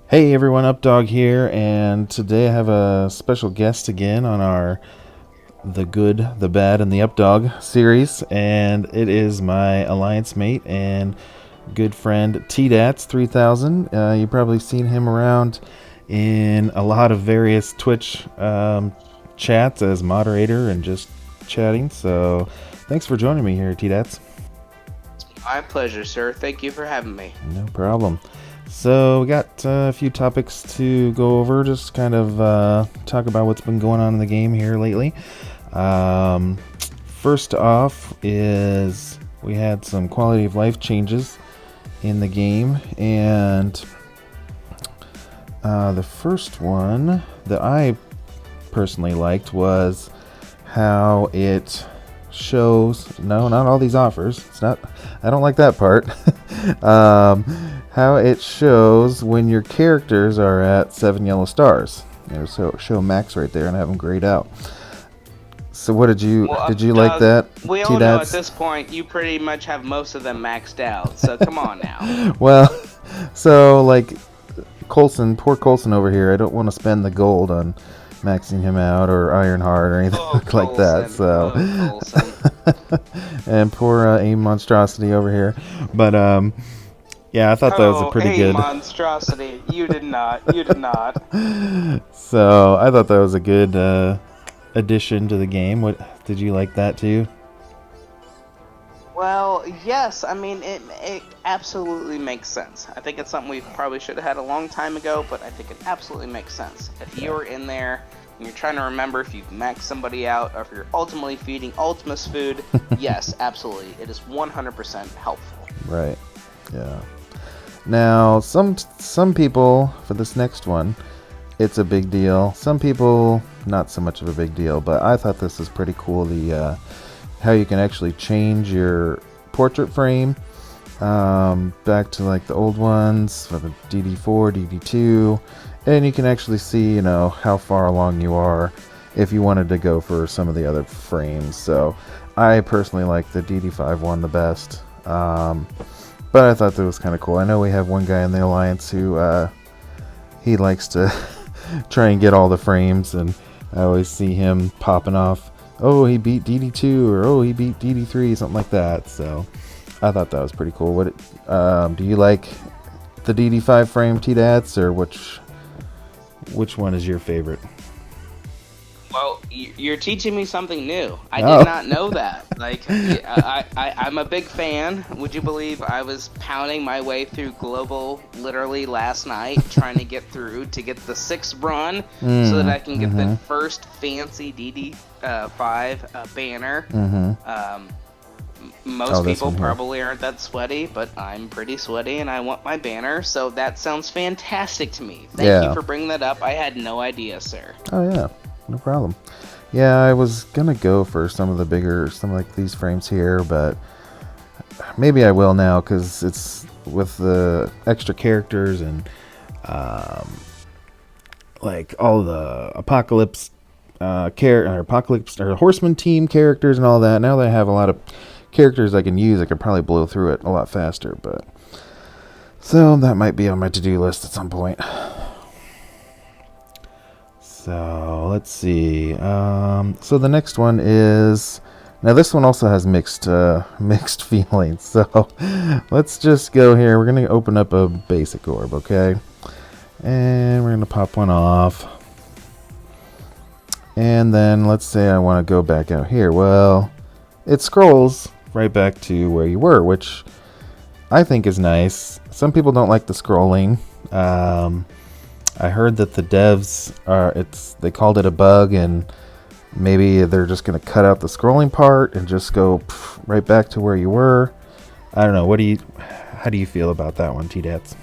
Hey everyone, Updog here, and today I have a special guest again on our The Good, the Bad, and the Updog series, and it is my alliance mate and good friend TDats3000. You've probably seen him around in a lot of various Twitch chats as moderator and just chatting, so thanks for joining me here, TDats. My pleasure, sir. Thank you for having me. No problem. So we got a few topics to go over. Just kind of talk about what's been going on in the game here lately. Um, First off is we had some quality of life changes in the game, and the first one that I personally liked was how it shows. No, not all these offers. It's not. I don't like that part. How it shows when your characters are at 7 yellow stars. So show max right there and have them grayed out. So what did you like that? We all know at this point you pretty much have most of them maxed out. So come on now. Well, so like poor Colson over here. I don't want to spend the gold on maxing him out or Ironheart or anything like that. So, and poor Aim Monstrosity over here. But yeah, I thought that was a pretty good monstrosity. You did not. You did not. So I thought that was a good addition to the game. What did you like that too? Well, yes. I mean, it absolutely makes sense. I think it's something we probably should have had a long time ago, but I think it absolutely makes sense. If you're in there and you're trying to remember if you've maxed somebody out or if you're ultimately feeding Ultimus food, yes, absolutely. It is 100% helpful. Right. Yeah. Now, some people for this next one, it's a big deal. Some people, not so much of a big deal. But I thought this was pretty cool. The how you can actually change your portrait frame back to like the old ones for the DD4, DD2, and you can actually see, how far along you are if you wanted to go for some of the other frames. So I personally like the DD5 one the best. But I thought that was kind of cool. I know we have one guy in the Alliance who he likes to try and get all the frames, and I always see him popping off, oh, he beat DD2, or oh, he beat DD3, something like that. So I thought that was pretty cool. What do you like the DD5 frame, T-Dats, or which one is your favorite? Well, you're teaching me something new. I did not know that. Like, I'm a big fan. Would you believe I was pounding my way through Global literally last night, trying to get through to get the 6th run so that I can get the first fancy DD5 banner. Most people probably aren't that sweaty, but I'm pretty sweaty and I want my banner, so that sounds fantastic to me. Thank you for bringing that up. I had no idea, sir. Oh, yeah. No problem. Yeah, I was gonna go for some like these frames here, but maybe I will now because it's with the extra characters and like all the Apocalypse Apocalypse or Horseman team characters and all that. Now that I have a lot of characters I can use, I could probably blow through it a lot faster. But so that might be on my to-do list at some point. So let's see. So the next one is, now this one also has mixed feelings. So let's just go here. We're gonna open up a basic orb, okay? And we're gonna pop one off. And then let's say I want to go back out here. Well, it scrolls right back to where you were, which I think is nice. Some people don't like the scrolling. I heard that the devs they called it a bug, and maybe they're just going to cut out the scrolling part and just go right back to where you were. I don't know. How do you feel about that one, T-Dats?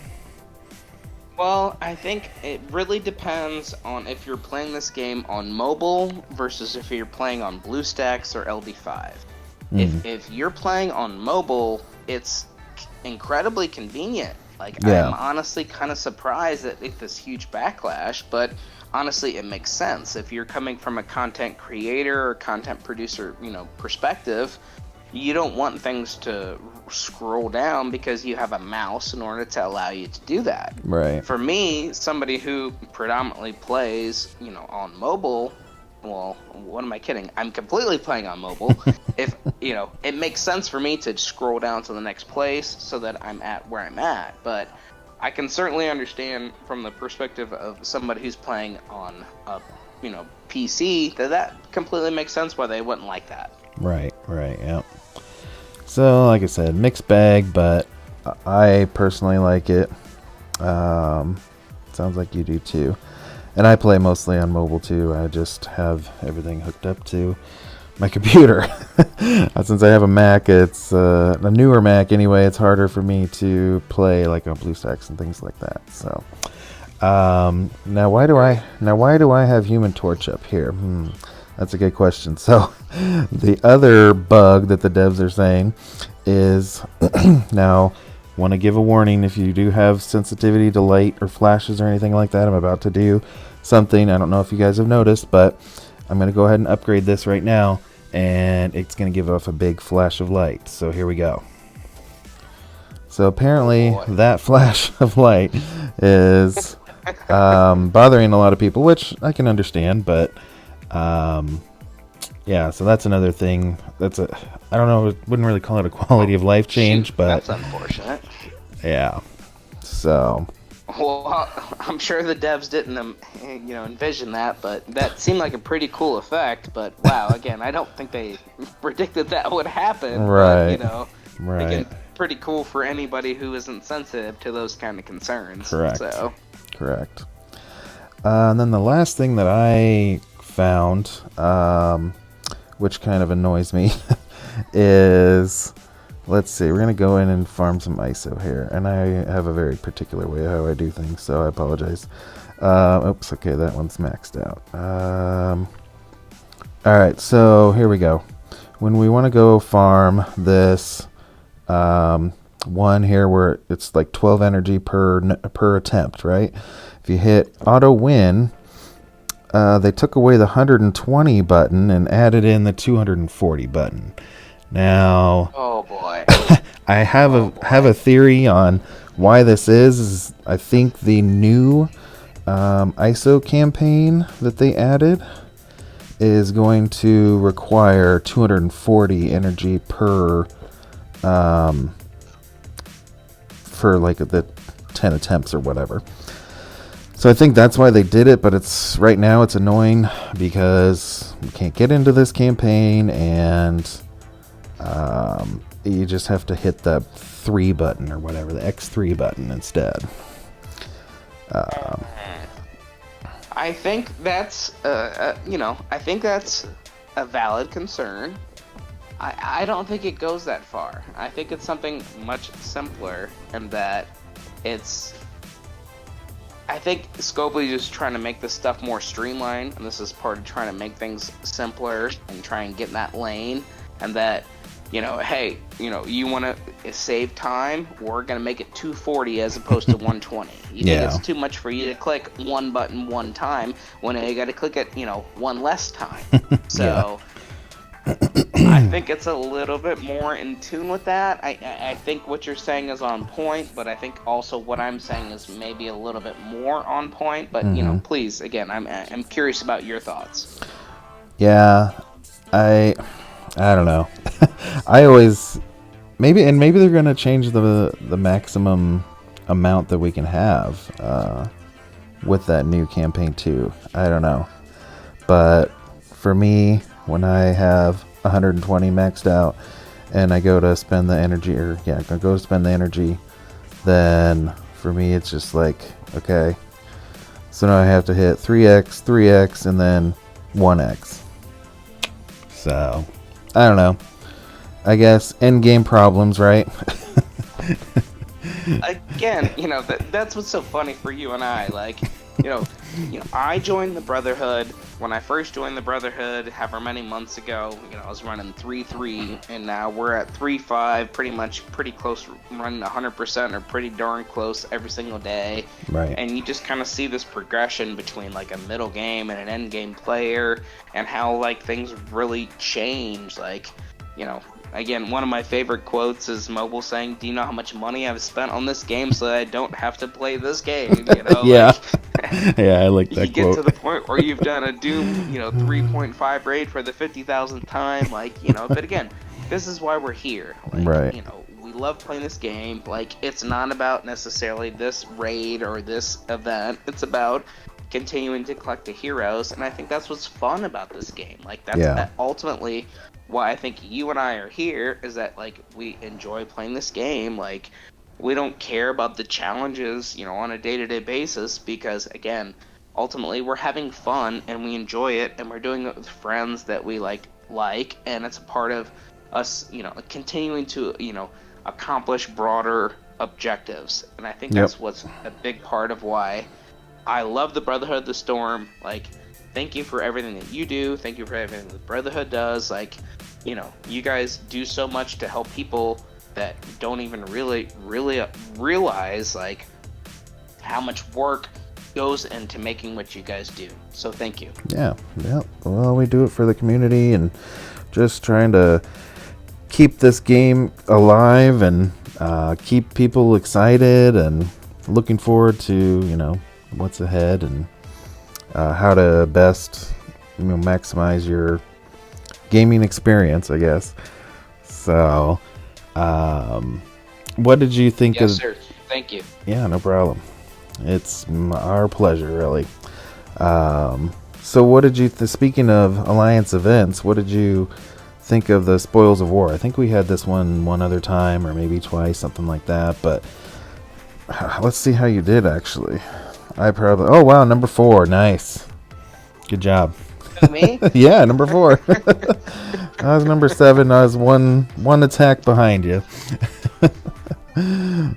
Well, I think it really depends on if you're playing this game on mobile versus if you're playing on BlueStacks or LD5. If you're playing on mobile, it's incredibly convenient. Like, I'm honestly kind of surprised at this huge backlash, but honestly, it makes sense. If you're coming from a content creator or content producer, perspective, you don't want things to scroll down because you have a mouse in order to allow you to do that. Right. For me, somebody who predominantly plays, on mobile, well, what am I kidding? I'm completely playing on mobile. If, it makes sense for me to scroll down to the next place so that I'm at where I'm at. But I can certainly understand from the perspective of somebody who's playing on a, PC that completely makes sense why they wouldn't like that. Right, yeah. So, like I said, mixed bag, but I personally like it. Sounds like you do too. And I play mostly on mobile too. I just have everything hooked up to my computer. Since I have a Mac, it's a newer Mac anyway. It's harder for me to play like on BlueStacks and things like that. So now why do I have Human Torch up here? That's a good question. So the other bug that the devs are saying is now. Want to give a warning if you do have sensitivity to light or flashes or anything like that. I'm about to do something. I don't know if you guys have noticed, but I'm going to go ahead and upgrade this right now, and it's going to give off a big flash of light. So here we go. So apparently that flash of light is bothering a lot of people, which I can understand, but yeah, so that's another thing. I don't know, wouldn't really call it a quality of life change, but that's unfortunate. Yeah. So. Well, I'm sure the devs didn't, envision that, but that seemed like a pretty cool effect. But wow, again, I don't think they predicted that would happen. Right. But, right. Again, pretty cool for anybody who isn't sensitive to those kind of concerns. Correct. So. Correct. And then the last thing that I found, which kind of annoys me, is, let's see, we're going to go in and farm some ISO here. And I have a very particular way how I do things, so I apologize. Oops, okay, that one's maxed out. Alright, so here we go. When we want to go farm this one here where it's like 12 energy per attempt, right? If you hit auto win, they took away the 120 button and added in the 240 button. Now, oh boy, I have a theory on why this is I think the new ISO campaign that they added is going to require 240 energy per for like the 10 attempts or whatever. So I think that's why they did it, but right now it's annoying because we can't get into this campaign, and you just have to hit the 3 button or whatever, the X3 button instead. I think that's I think that's a valid concern. I don't think it goes that far. I think it's something much simpler, and that I think Scopely is just trying to make this stuff more streamlined, and this is part of trying to make things simpler and try and get in that lane, and that, hey, you want to save time, we're going to make it 240 as opposed to 120. You think it's too much for you to click one button one time when you got to click it, one less time. So I think it's a little bit more in tune with that. I think what you're saying is on point, but I think also what I'm saying is maybe a little bit more on point. But please, again, I'm curious about your thoughts. Yeah, I don't know. I always maybe they're gonna change the maximum amount that we can have with that new campaign too. I don't know, but for me, when I have 120 maxed out and I go to spend the energy, I go to spend the energy, then for me it's just like, okay, so now I have to hit 3x, 3x, and then 1x. So, I don't know. I guess end game problems, right? Again, that's what's so funny for you and I. Like, I joined the Brotherhood. When I first joined the Brotherhood, however many months ago, I was running 3.3, and now we're at 3.5, pretty close, running 100% or pretty darn close every single day. Right. And you just kind of see this progression between like a middle game and an end game player, and how like things really change. Like, again, one of my favorite quotes is Mobile saying, "Do you know how much money I've spent on this game so that I don't have to play this game?" You know, Yeah. like Yeah, I like you that get quote. to the point where you've done a Doom, 3.5 raid for the 50,000th time, like, but again, this is why we're here. Like, Right. we love playing this game. Like, it's not about necessarily this raid or this event. It's about continuing to collect the heroes, and I think that's what's fun about this game. Like, that's Yeah. ultimately why I think you and I are here, is that, like, we enjoy playing this game. Like, we don't care about the challenges, on a day-to-day basis, because again, ultimately we're having fun and we enjoy it, and we're doing it with friends that we like, and it's a part of us, continuing to, accomplish broader objectives. And I think Yep. that's what's a big part of why I love the Brotherhood of the Storm. Like, thank you for everything that you do. Thank you for everything the Brotherhood does. Like, you guys do so much to help people that don't even really realize, like, how much work goes into making what you guys do. So thank you. Yeah. Yeah. Well, we do it for the community and just trying to keep this game alive and keep people excited and looking forward to, what's ahead and how to best, maximize your gaming experience, I guess. So, what did you think Yes, of? sir. Thank you. Yeah, no problem. It's our pleasure, really. So, what did you? Speaking of Alliance events, what did you think of the Spoils of War? I think we had this one other time, or maybe twice, something like that. But let's see how you did. Actually, I probably. Oh wow, number 4, nice, good job. Me? Yeah, number 4. I was number 7. I was one attack behind you.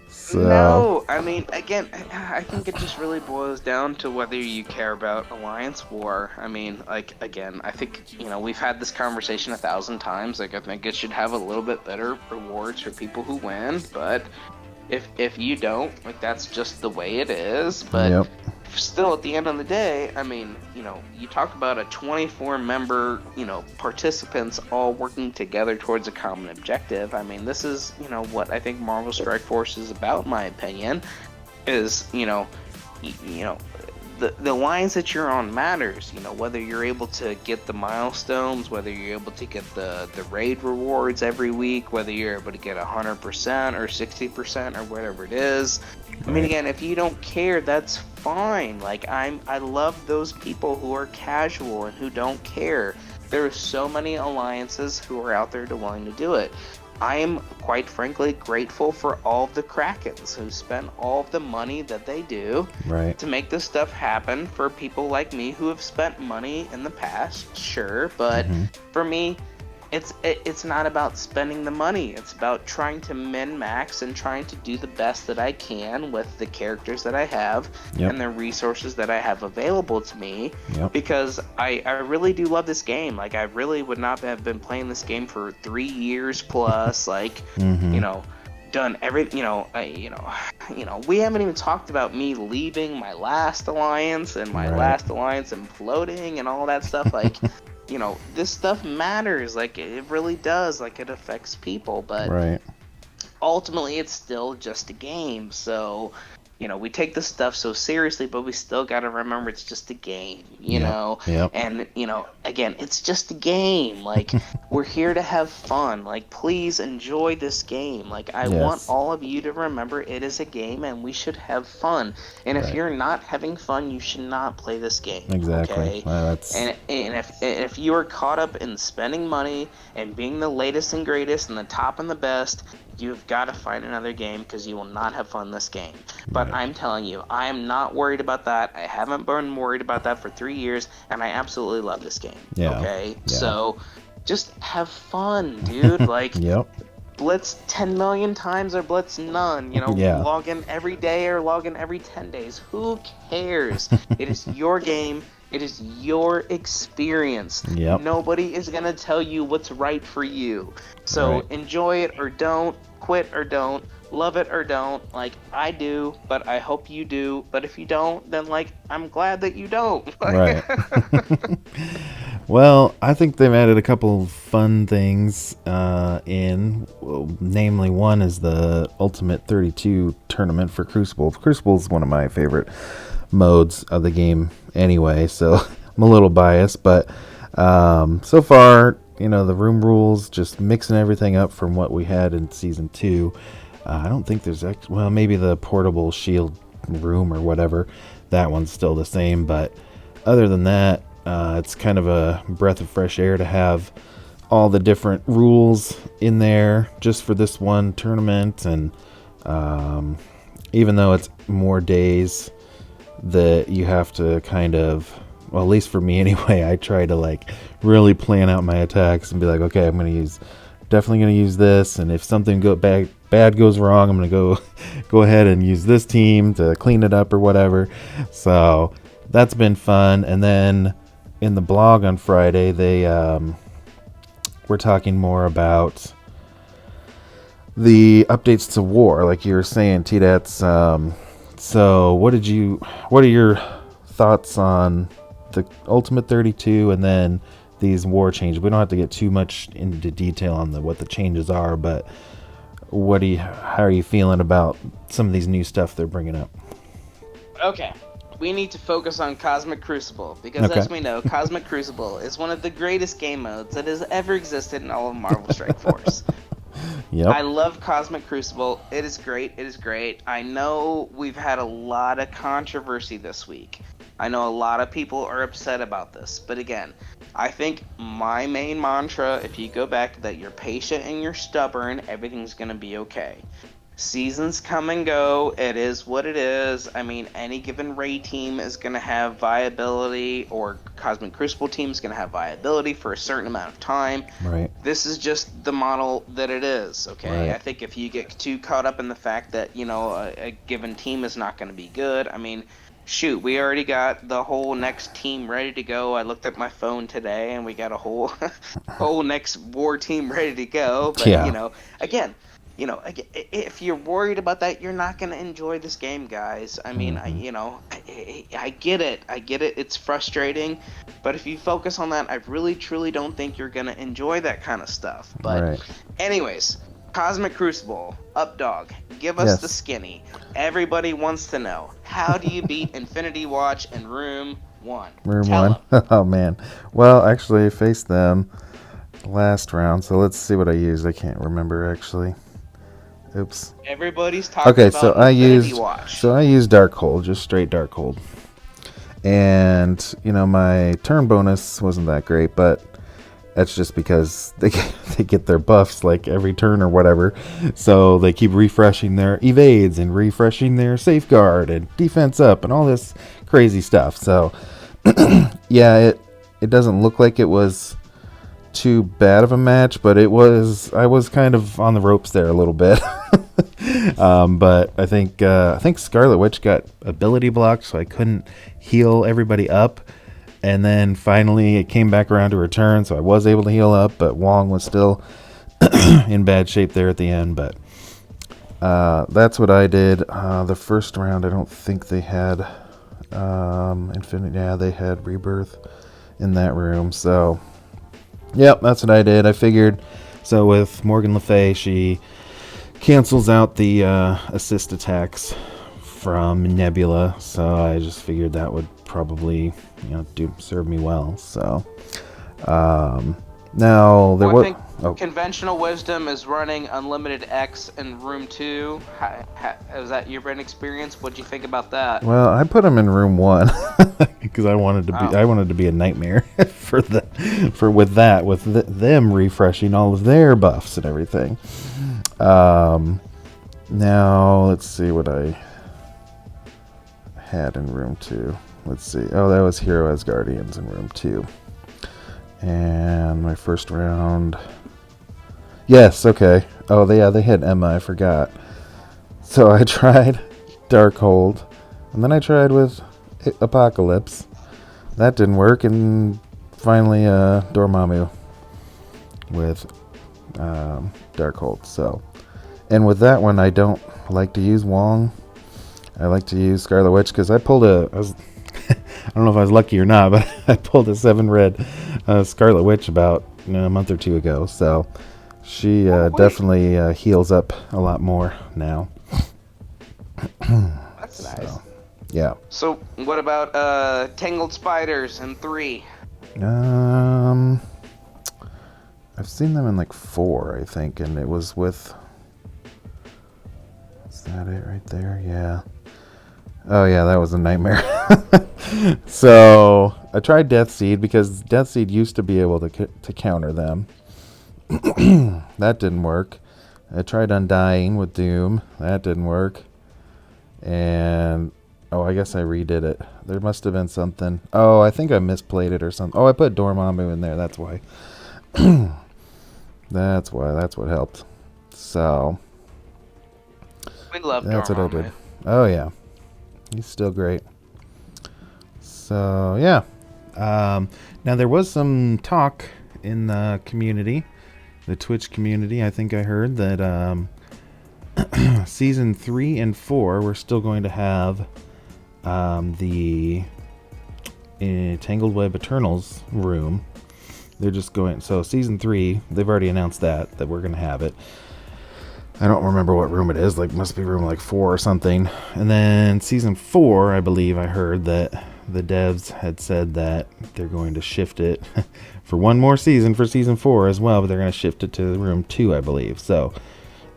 So No, I mean, again, I think it just really boils down to whether you care about Alliance War. I mean, like, again, I think, we've had this conversation 1,000 times. Like, I think it should have a little bit better rewards for people who win, but if you don't, like, that's just the way it is. But yep. still, at the end of the day, I mean, you talk about a 24-member, participants all working together towards a common objective. I mean, this is, what I think Marvel Strike Force is about, in my opinion, is, the lines that you're on matters. Whether you're able to get the milestones, whether you're able to get the raid rewards every week, whether you're able to get 100% or 60% or whatever it is. I mean, again, if you don't care, that's fine. Like, I love those people who are casual and who don't care. There are so many alliances who are out there willing to do it. I am, quite frankly, grateful for all of the Krakens who spend all of the money that they do to make this stuff happen. For people like me who have spent money in the past, sure, but for me, it's not about spending the money. It's about trying to min-max and trying to do the best that I can with the characters that I have and the resources that I have available to me, because I really do love this game. Like, I really would not have been playing this game for 3 years plus, like, done every, we haven't even talked about me leaving my last alliance and my last alliance imploding and all that stuff. Like, this stuff matters. Like, it really does. Like, it affects people, but ultimately it's still just a game. So, we take this stuff so seriously, but we still got to remember it's just a game, know? And, again, it's just a game. Like, we're here to have fun. Like, please enjoy this game. Like, I want all of you to remember it is a game and we should have fun. And if you're not having fun, you should not play this game. Exactly. Okay? And if you are caught up in spending money and being the latest and greatest and the top and the best, you've got to find another game, because you will not have fun in this game. But I'm telling you, I am not worried about that. I haven't been worried about that for 3 years, and I absolutely love this game. Okay? So just have fun, dude. Like, blitz 10 million times or blitz none. Log in every day or log in every 10 days. Who cares? It is your game. It is your experience. Nobody is going to tell you what's right for you. So enjoy it or don't. Quit or don't. Love it or don't. Like, I do, but I hope you do. But if you don't, then, like, I'm glad that you don't. Right. Well, I think they've added a couple fun things namely one is the Ultimate 32 tournament for Crucible. Crucible is one of my favorite modes of the game anyway, so I'm a little biased, but so far, the room rules, just mixing everything up from what we had in Season 2. I don't think there's maybe the portable shield room or whatever, that one's still the same, but other than that, it's kind of a breath of fresh air to have all the different rules in there just for this one tournament. And even though it's more days that you have to kind of, well, at least for me anyway, I try to really plan out my attacks and be like, okay, I'm definitely going to use this. And if something bad goes wrong, I'm going to go ahead and use this team to clean it up or whatever. So that's been fun. And then in the blog on Friday, they were talking more about the updates to War, like you were saying, T-Dats. So what are your thoughts on the Ultimate 32 and then these War changes? We don't have to get too much into detail on what the changes are, but how are you feeling about some of these new stuff they're bringing up? Okay. We need to focus on Cosmic Crucible, because as we know, Cosmic Crucible is one of the greatest game modes that has ever existed in all of Marvel Strike Force. Yep. I love Cosmic Crucible. It is great. It is great. I know we've had a lot of controversy this week. I know a lot of people are upset about this. But again, I think my main mantra, if you go back to that, you're patient and you're stubborn, everything's going to be okay. Seasons come and go. It is what it is. I mean, any given raid team is going to have viability, or Cosmic Crucible team is going to have viability for a certain amount of time. Right. This is just the model that it is, okay? Right. I think if you get too caught up in the fact that, a given team is not going to be good, I mean, shoot, we already got the whole next team ready to go. I looked at my phone today, and we got a whole next War team ready to go. But, again, if you're worried about that, you're not going to enjoy this game, guys. I mean, I get it. I get it. It's frustrating. But if you focus on that, I really, truly don't think you're going to enjoy that kind of stuff. But anyways, Cosmic Crucible, Updog, give us the skinny. Everybody wants to know, how do you beat Infinity Watch in Room 1? Room 1? Oh, man. Well, actually, I faced them last round, so let's see what I used. I can't remember, actually. Oops. Everybody's talking about Infinity Watch. So I used Darkhold, just straight Darkhold. And, my turn bonus wasn't that great, but that's just because they get their buffs every turn or whatever. So they keep refreshing their evades and refreshing their safeguard and defense up and all this crazy stuff. So, yeah, it doesn't look like it was too bad of a match, but I was kind of on the ropes there a little bit. But I think Scarlet Witch got ability blocked, so I couldn't heal everybody up. And then finally it came back around to her turn, so I was able to heal up, but Wong was still in bad shape there at the end. But that's what I did. The first round, I don't think they had Infinite. Yeah, they had Rebirth in that room. So, yep, that's what I did. I figured, so with Morgan Le Fay, she cancels out the assist attacks from Nebula, so I just figured that would probably serve me well. So now there was conventional wisdom is running unlimited X in Room 2. Is that your brand experience? What'd you think about that? Well, I put them in Room 1 because I wanted to be a nightmare with them refreshing all of their buffs and everything. Now let's see what I had in Room 2. Let's see. Oh, that was Hero as Guardians in Room 2. And my first round. Yes, okay. Oh, they had Emma, I forgot. So I tried Darkhold, and then I tried with Apocalypse. That didn't work, and finally Dormammu with Darkhold. So, and with that one, I don't like to use Wong. I like to use Scarlet Witch because I don't know if I was lucky or not, but I pulled a 7 red Scarlet Witch about a month or two ago. So she definitely heals up a lot more now. That's nice. Yeah. So what about Tangled Spiders in 3? I've seen them in like 4, I think, and it was with. Is that it right there? Yeah. Oh yeah, that was a nightmare. So I tried Death Seed because Death Seed used to be able to counter them. That didn't work. I tried Undying with Doom. That didn't work. And I guess I redid it. There must have been something. Oh, I think I misplayed it or something. Oh, I put Dormammu in there. That's why. That's why. That's what helped. So We love that's Dormammu. what I did. Oh yeah, he's still great. So yeah. Now there was some talk in the community, the Twitch community. I think I heard that season 3 and 4 we're still going to have the Tangled Web Eternals room. They're just going. So season 3, they've already announced that we're going to have it. I don't remember what room it is. Like, must be room like 4 or something. And then season 4, I believe I heard that the devs had said that they're going to shift it for one more season for season 4 as well, but they're going to shift it to room 2, I believe. So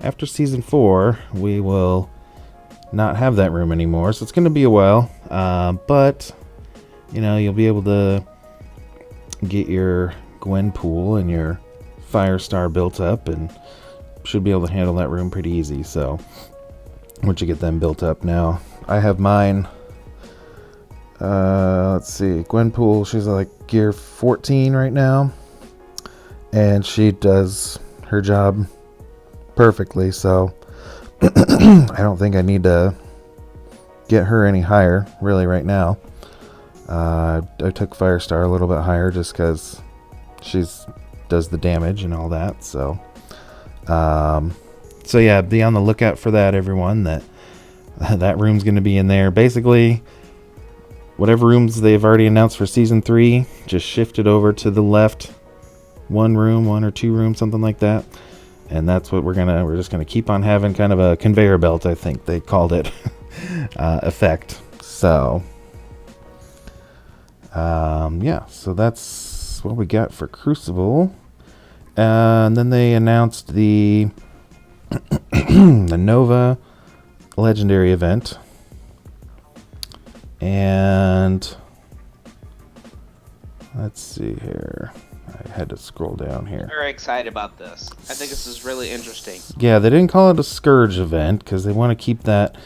after season 4, we will not have that room anymore. So it's going to be a while. But you'll be able to get your Gwenpool and your Firestar built up, and should be able to handle that room pretty easy. So once you get them built up, now I have mine. Let's see, Gwenpool, she's like gear 14 right now, and she does her job perfectly. So I don't think I need to get her any higher really right now. I took Firestar a little bit higher just because she's does the damage and all that. So yeah, be on the lookout for that, everyone. That room's going to be in there. Basically, whatever rooms they've already announced for season 3, just shift it over to the left. 1 or 2 rooms, something like that. And that's what we're just gonna keep on having, kind of a conveyor belt, I think they called it, effect. So yeah, so that's what we got for Crucible. And then they announced the the Nova Legendary event. And let's see here. I had to scroll down here. Very excited about this. I think this is really interesting. Yeah, they didn't call it a Scourge event because they want to keep that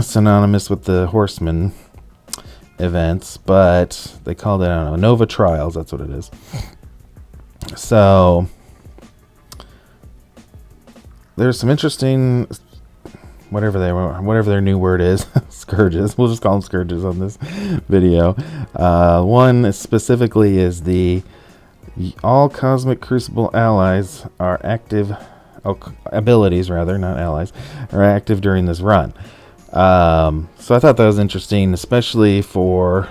synonymous with the Horseman events, but they called it, I don't know, Nova Trials. That's what it is. So there's some interesting, whatever their new word is, scourges. We'll just call them scourges on this video. One specifically is all Cosmic Crucible allies are active, abilities rather, not allies, are active during this run. So I thought that was interesting, especially for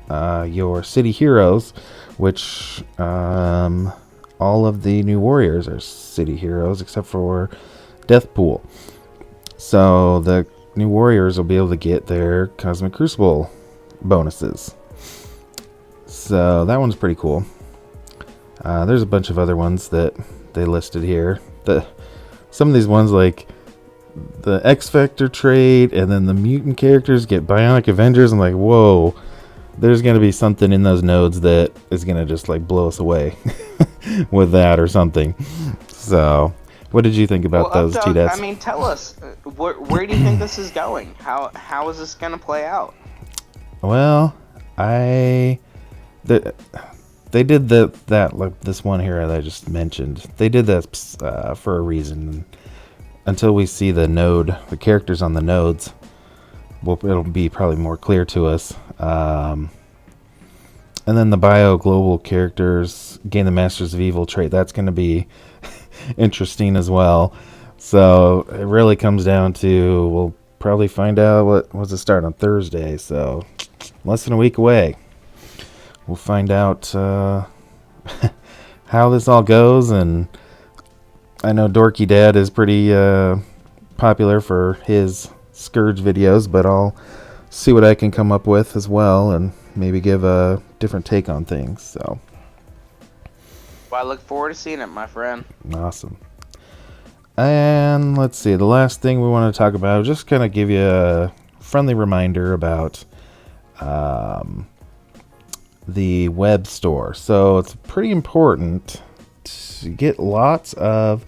your city heroes, which all of the new warriors are city heroes except for Deathpool. So the new warriors will be able to get their Cosmic Crucible bonuses. So that one's pretty cool. There's a bunch of other ones that they listed here. Some of these ones, like the X Factor trade, and then the mutant characters get Bionic Avengers. I'm like, whoa, there's going to be something in those nodes that is going to just like blow us away with that or something. So what did you think about those, Updog, T-Dets? I mean, tell us, where do you think this is going? How is this going to play out? Well, they did that like this one here that I just mentioned. They did that for a reason. Until we see the characters on the nodes, it'll be probably more clear to us. And then the Bio Global characters gain the Masters of Evil trait. That's going to be interesting as well. So it really comes down to, we'll probably find out what's it start on Thursday. So less than a week away. We'll find out how this all goes, and I know Dorky Dad is pretty popular for his Scourge videos, but I'll see what I can come up with as well, and maybe give a different take on things. So, well, I look forward to seeing it, my friend. Awesome. And let's see, the last thing we want to talk about, just kind of give you a friendly reminder about the web store. So it's pretty important to get lots of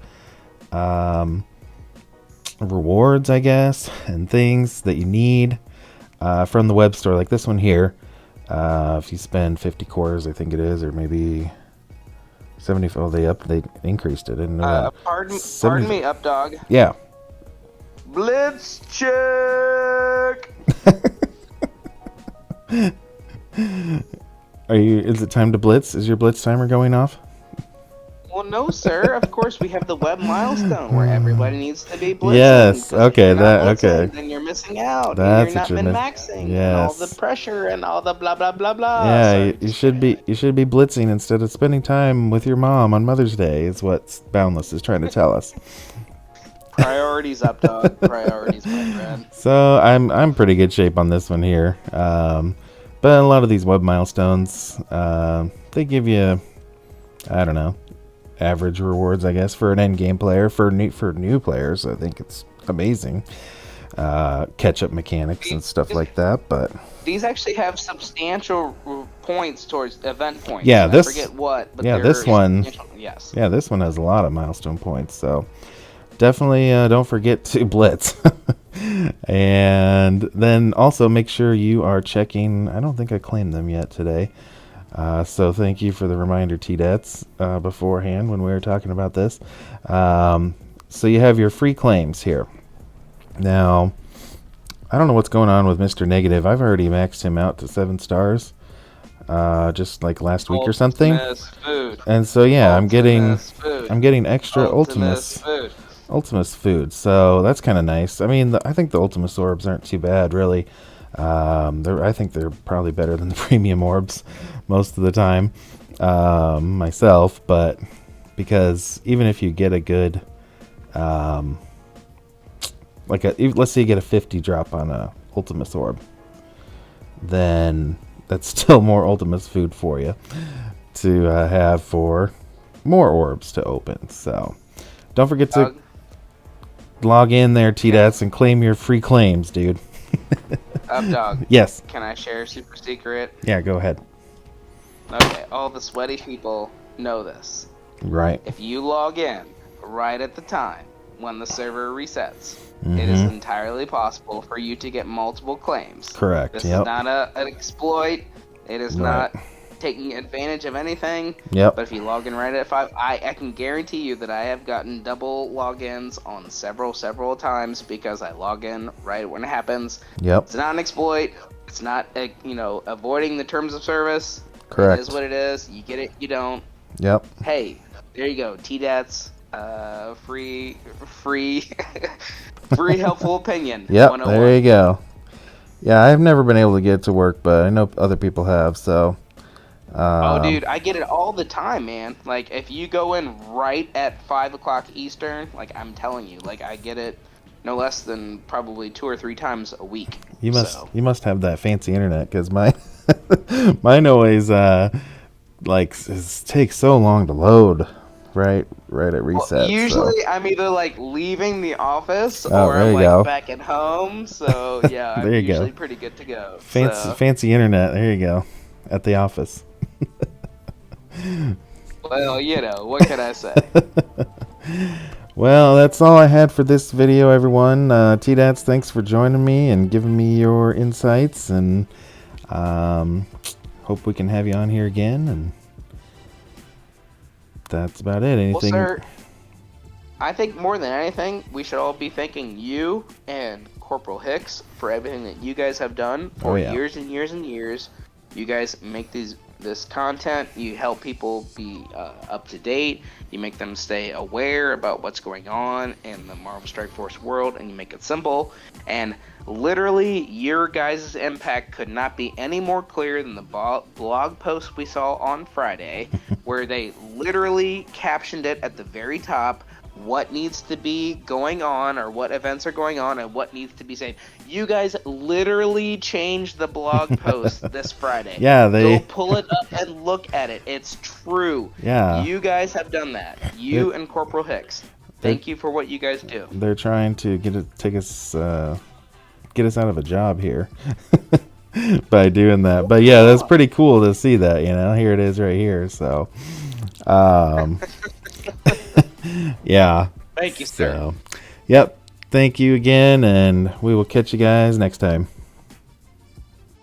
rewards, I guess, and things that you need from the web store, like this one here. If you spend 50 cores, I think it is, or maybe 70. Oh, they increased it. I didn't know that. Pardon me, Updog. Yeah. Blitz check. Is it time to blitz? Is your blitz timer going off? Well, no, sir. Of course, we have the web milestone where everybody needs to be blitzing. Yes. Okay. Okay. Then you're missing out. That's and you're not min-maxing. Yes. And all the pressure and all the blah blah blah blah. Yeah, you should be blitzing instead of spending time with your mom on Mother's Day. Is what Boundless is trying to tell us. Priorities, Updog. Priorities, my friend. So I'm pretty good shape on this one here. But a lot of these web milestones, they give you, I don't know, average rewards, I guess, for an end game player. For new players, I think it's amazing. Catch up mechanics and stuff like that. But these actually have substantial points towards event points. Yeah, I forget what. But this one. Yes. Yeah, this one has a lot of milestone points. So definitely don't forget to blitz. And then also make sure you are checking. I don't think I claimed them yet today. So thank you for the reminder, T-Dets, beforehand when we were talking about this. So you have your free claims here. Now, I don't know what's going on with Mr. Negative. I've already maxed him out to 7 stars, just like last week or something. Food. And so yeah, I'm getting extra Ultimus food. So that's kind of nice. I mean, I think the Ultimus orbs aren't too bad, really. I think they're probably better than the premium orbs most of the time, myself. But because even if you get a good, let's say you get a 50 drop on a Ultimus orb, then that's still more Ultimus food for you to have for more orbs to open. So don't forget to log in there, T-Dats, and claim your free claims, dude. Updog. Yes. Can I share a super secret? Yeah, go ahead. Okay, all the sweaty people know this. Right. If you log in right at the time when the server resets, it is entirely possible for you to get multiple claims. Correct. This is not an exploit. It is not taking advantage of anything. Yep. But if you log in right at 5, I can guarantee you that I have gotten double logins on several times because I log in right when it happens. Yep. It's not an exploit. It's not avoiding the terms of service. Correct. It is what it is. You get it, you don't. Yep. Hey, there you go. T-Dats, free helpful opinion. Yep, there you go. Yeah, I've never been able to get it to work, but I know other people have, so. Oh, dude, I get it all the time, man. Like, if you go in right at 5 o'clock Eastern, like, I'm telling you, like, I get it no less than probably 2 or 3 times a week. You must have that fancy internet, because mine always, takes so long to load. Right at reset. Well, usually I'm either leaving the office or I'm back at home. So yeah, I'm usually pretty good to go. Fancy internet. There you go. At the office. Well, what can I say? Well, that's all I had for this video, everyone. T-Dats, thanks for joining me and giving me your insights, and hope we can have you on here again. And that's about it. Anything? Well, sir, I think more than anything, we should all be thanking you and Corporal Hicks for everything that you guys have done for years and years and years. You guys make these this content. You help people be up to date. You make them stay aware about what's going on in the Marvel Strike Force world, and you make it simple. And literally, your guys' impact could not be any more clear than the blog post we saw on Friday, where they literally captioned it at the very top, what needs to be going on, or what events are going on, and what needs to be saved. You guys literally changed the blog post this Friday. Yeah, Go pull it up and look at it. It's true. Yeah. You guys have done that. You and Corporal Hicks. Thank you for what you guys do. They're trying to get us out of a job here by doing that. But yeah, that's pretty cool to see that. Here it is right here. So, yeah. Thank you, sir. So, yep. Thank you again, and we will catch you guys next time.